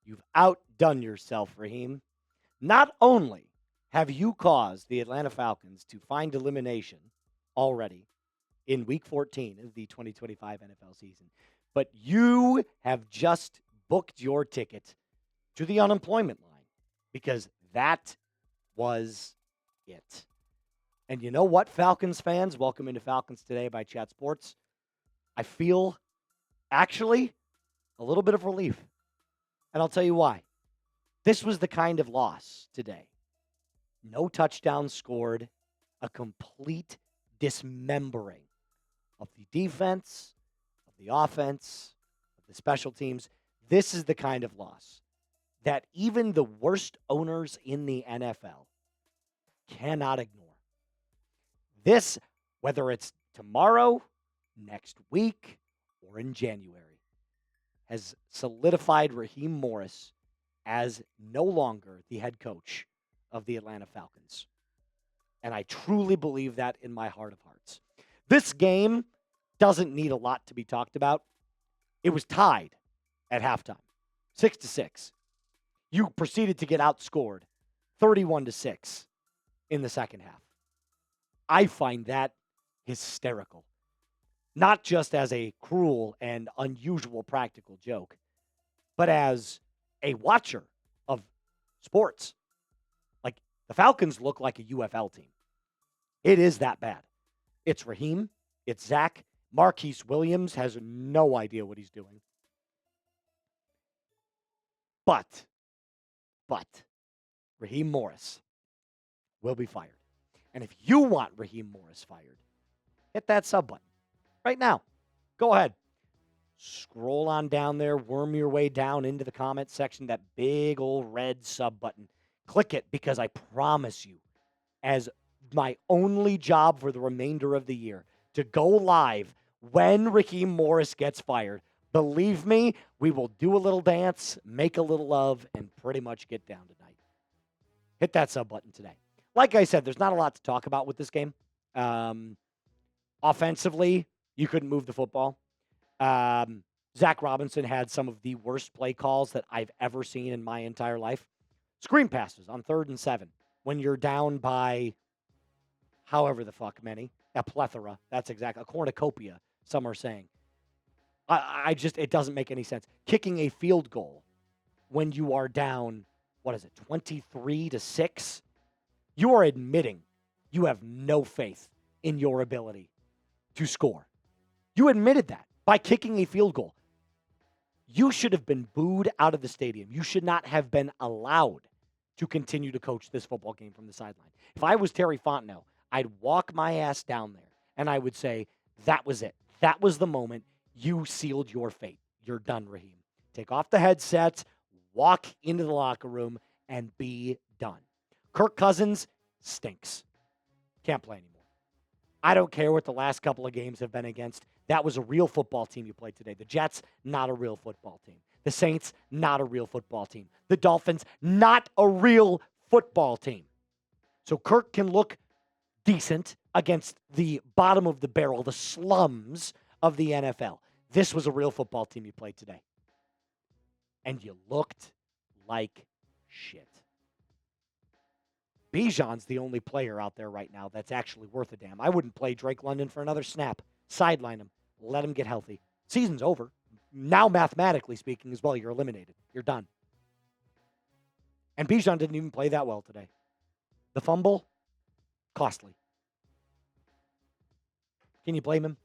You've outdone yourself, Raheem. Not only have you caused the Atlanta Falcons to find elimination already in Week 14 of the 2025 NFL season, but you have just booked your ticket to the unemployment line because that was it. And you know what, Falcons fans? Welcome into Falcons Today by Chat Sports. I feel actually a little bit of relief. And I'll tell you why. This was the kind of loss today. No touchdowns scored, a complete dismembering of the defense, of the offense, of the special teams. This is the kind of loss that even the worst owners in the NFL cannot ignore. This, whether it's tomorrow, next week, or in January, has solidified Raheem Morris as no longer the head coach of the Atlanta Falcons. And I truly believe that in my heart of hearts. This game doesn't need a lot to be talked about. It was tied at halftime, 6-6. You proceeded to get outscored 31-6 in the second half. I find that hysterical. Not just as a cruel and unusual practical joke, but as a watcher of sports. Like, the Falcons look like a UFL team. It is that bad. It's Raheem. It's Zach. Marquise Williams has no idea what he's doing. But, Raheem Morris will be fired. And if you want Raheem Morris fired, hit that sub button right now. Go ahead. Scroll on down there, worm your way down into the comment section, that big old red sub button. Click it, because I promise you, as my only job for the remainder of the year, to go live when Raheem Morris gets fired, believe me, we will do a little dance, make a little love, and pretty much get down tonight. Hit that sub button today. Like I said, there's not a lot to talk about with this game. Offensively, you couldn't move the football. Zach Robinson had some of the worst play calls that I've ever seen in my entire life. Screen passes on 3rd and 7 when you're down by however the fuck many. A plethora. That's exactly. A cornucopia, some are saying. I just, it doesn't make any sense. Kicking a field goal when you are down, 23-6? You are admitting you have no faith in your ability to score. You admitted that by kicking a field goal. You should have been booed out of the stadium. You should not have been allowed to continue to coach this football game from the sideline. If I was Terry Fontenot, I'd walk my ass down there and I would say, that was it. That was the moment. You sealed your fate. You're done, Raheem. Take off the headsets, walk into the locker room, and be done. Kirk Cousins stinks. Can't play anymore. I don't care what the last couple of games have been against. That was a real football team you played today. The Jets, not a real football team. The Saints, not a real football team. The Dolphins, not a real football team. So Kirk can look decent against the bottom of the barrel, the slums of the NFL. This was a real football team you played today. And you looked like shit. Bijan's the only player out there right now that's actually worth a damn. I wouldn't play Drake London for another snap. Sideline him. Let him get healthy. Season's over. Now, mathematically speaking as well, you're eliminated. You're done. And Bijan didn't even play that well today. The fumble, costly. Can you blame him?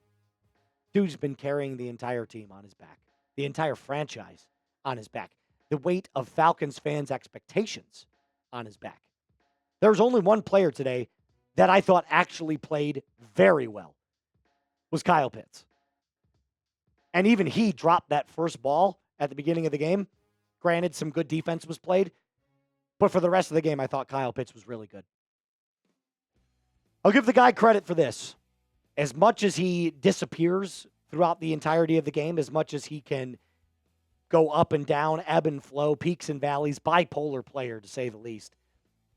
Dude's been carrying the entire team on his back. The entire franchise on his back. The weight of Falcons fans' expectations on his back. There's only one player today that I thought actually played very well. Was Kyle Pitts. And even he dropped that first ball at the beginning of the game. Granted, some good defense was played. But for the rest of the game, I thought Kyle Pitts was really good. I'll give the guy credit for this. As much as he disappears throughout the entirety of the game, as much as he can go up and down, ebb and flow, peaks and valleys, bipolar player to say the least,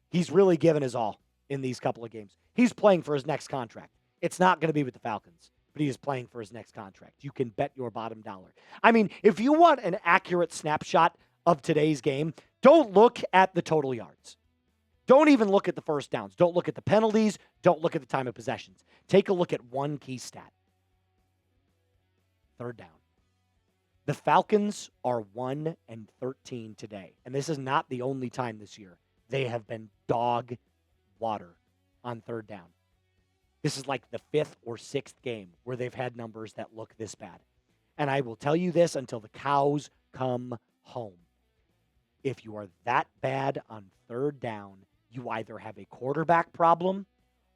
he's really given his all in these couple of games. He's playing for his next contract. It's not going to be with the Falcons, but he is playing for his next contract. You can bet your bottom dollar. I mean, if you want an accurate snapshot of today's game, don't look at the total yards. Don't even look at the first downs. Don't look at the penalties. Don't look at the time of possessions. Take a look at one key stat. Third down. The Falcons are 1-13 today. And this is not the only time this year. They have been dog water on third down. This is like the 5th or 6th game where they've had numbers that look this bad. And I will tell you this until the cows come home. If you are that bad on third down, you either have a quarterback problem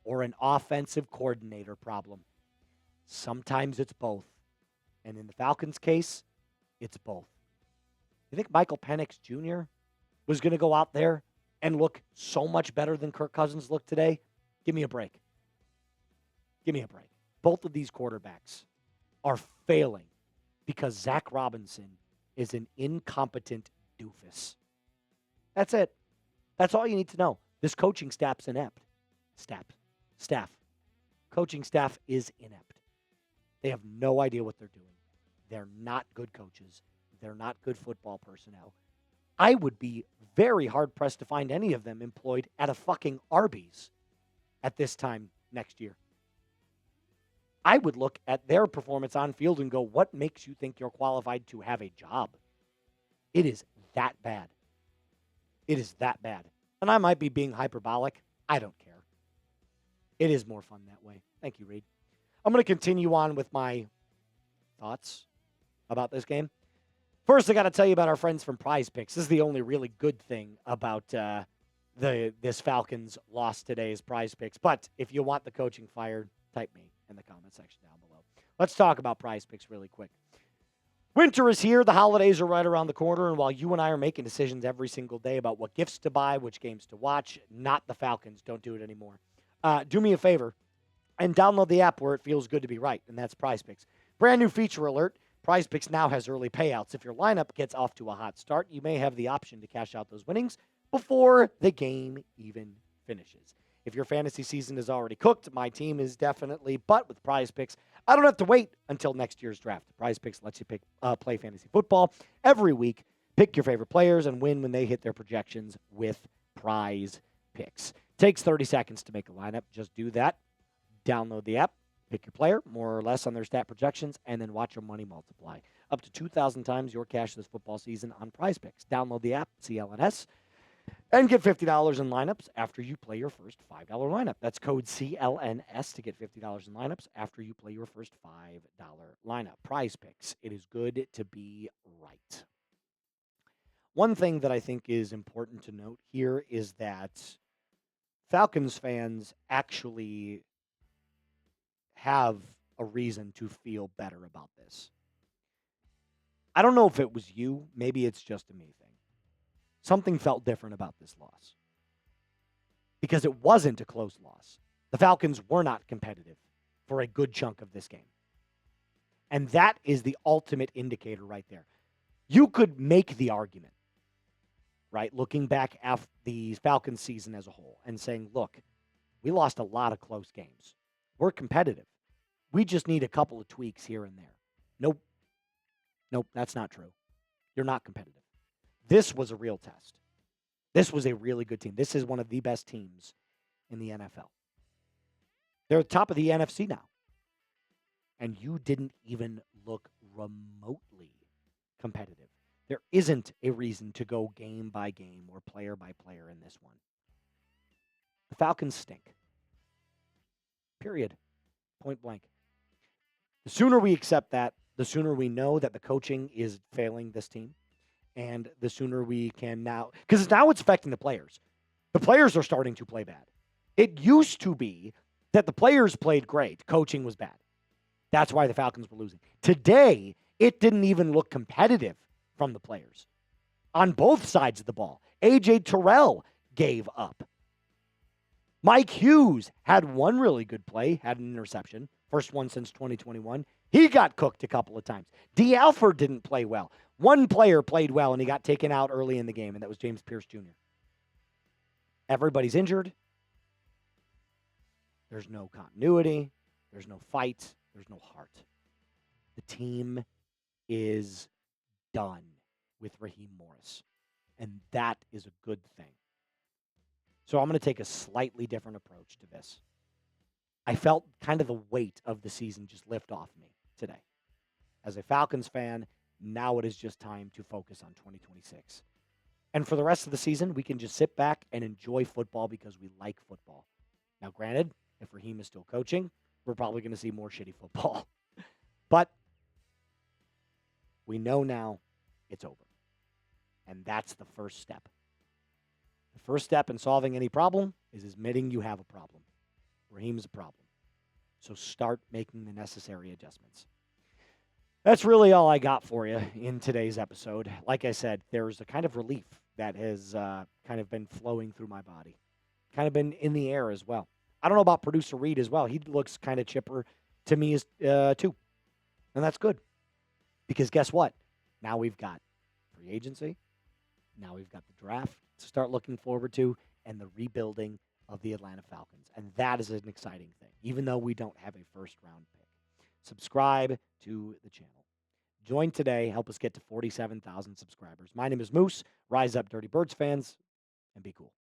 or an offensive coordinator problem. Sometimes it's both. And in the Falcons' case, it's both. You think Michael Penix Jr. was going to go out there and look so much better than Kirk Cousins looked today? Give me a break. Give me a break. Both of these quarterbacks are failing because Zach Robinson is an incompetent doofus. That's it. That's all you need to know. This coaching staff's inept. Staff. Coaching staff is inept. They have no idea what they're doing. They're not good coaches. They're not good football personnel. I would be very hard-pressed to find any of them employed at a fucking Arby's at this time next year. I would look at their performance on field and go, what makes you think you're qualified to have a job? It is that bad. It is that bad. And I might be being hyperbolic. I don't care. It is more fun that way. Thank you, Reed. I'm going to continue on with my thoughts about this game. First, I got to tell you about our friends from Prize Picks. This is the only really good thing about this Falcons loss today is Prize Picks. But if you want the coaching fired, type me in the comment section down below. Let's talk about Prize Picks really quick. Winter is here. The holidays are right around the corner. And while you and I are making decisions every single day about what gifts to buy, which games to watch, not the Falcons. Don't do it anymore. Do me a favor and download the app where it feels good to be right, and that's Prize Picks. Brand new feature alert. Prize Picks now has early payouts. If your lineup gets off to a hot start, you may have the option to cash out those winnings before the game even finishes. If your fantasy season is already cooked, my team is definitely, but with Prize Picks, I don't have to wait until next year's draft. Prize Picks lets you play fantasy football every week, pick your favorite players, and win when they hit their projections with Prize Picks. Takes 30 seconds to make a lineup. Just do that. Download the app, pick your player, more or less on their stat projections, and then watch your money multiply. Up to 2,000 times your cash this football season on Prize Picks. Download the app, CLNS, and get $50 in lineups after you play your first $5 lineup. That's code CLNS to get $50 in lineups after you play your first $5 lineup. Prize Picks. It is good to be right. One thing that I think is important to note here is that Falcons fans actually have a reason to feel better about this. I don't know if it was you. Maybe it's just a me thing. Something felt different about this loss because it wasn't a close loss. The Falcons were not competitive for a good chunk of this game. And that is the ultimate indicator right there. You could make the argument, right, looking back at the Falcons season as a whole and saying, look, we lost a lot of close games. We're competitive. We just need a couple of tweaks here and there. Nope, that's not true. You're not competitive. This was a real test. This was a really good team. This is one of the best teams in the NFL. They're at the top of the NFC now. And you didn't even look remotely competitive. There isn't a reason to go game by game or player by player in this one. The Falcons stink. Period. Point blank. The sooner we accept that, the sooner we know that the coaching is failing this team. And the sooner we can now, because now it's affecting the players. The players are starting to play bad. It used to be that the players played great. Coaching was bad. That's why the Falcons were losing. Today, it didn't even look competitive from the players. On both sides of the ball, A.J. Terrell gave up. Mike Hughes had one really good play, had an interception. First one since 2021. He got cooked a couple of times. D. Alford didn't play well. One player played well, and he got taken out early in the game, and that was James Pierce Jr. Everybody's injured. There's no continuity. There's no fight. There's no heart. The team is done with Raheem Morris, and that is a good thing. So I'm going to take a slightly different approach to this. I felt kind of the weight of the season just lift off me today. As a Falcons fan, now it is just time to focus on 2026. And for the rest of the season, we can just sit back and enjoy football because we like football. Now, granted, if Raheem is still coaching, we're probably going to see more shitty football. But we know now it's over. And that's the first step. The first step in solving any problem is admitting you have a problem. Raheem's a problem. So start making the necessary adjustments. That's really all I got for you in today's episode. Like I said, there's a kind of relief that has kind of been flowing through my body, kind of been in the air as well. I don't know about producer Reed as well. He looks kind of chipper to me as too. And that's good. Because guess what? Now we've got free agency. Now we've got the draft to start looking forward to and the rebuilding of the Atlanta Falcons. And that is an exciting thing, even though we don't have a first-round pick. Subscribe to the channel. Join today. Help us get to 47,000 subscribers. My name is Moose. Rise up, Dirty Birds fans, and be cool.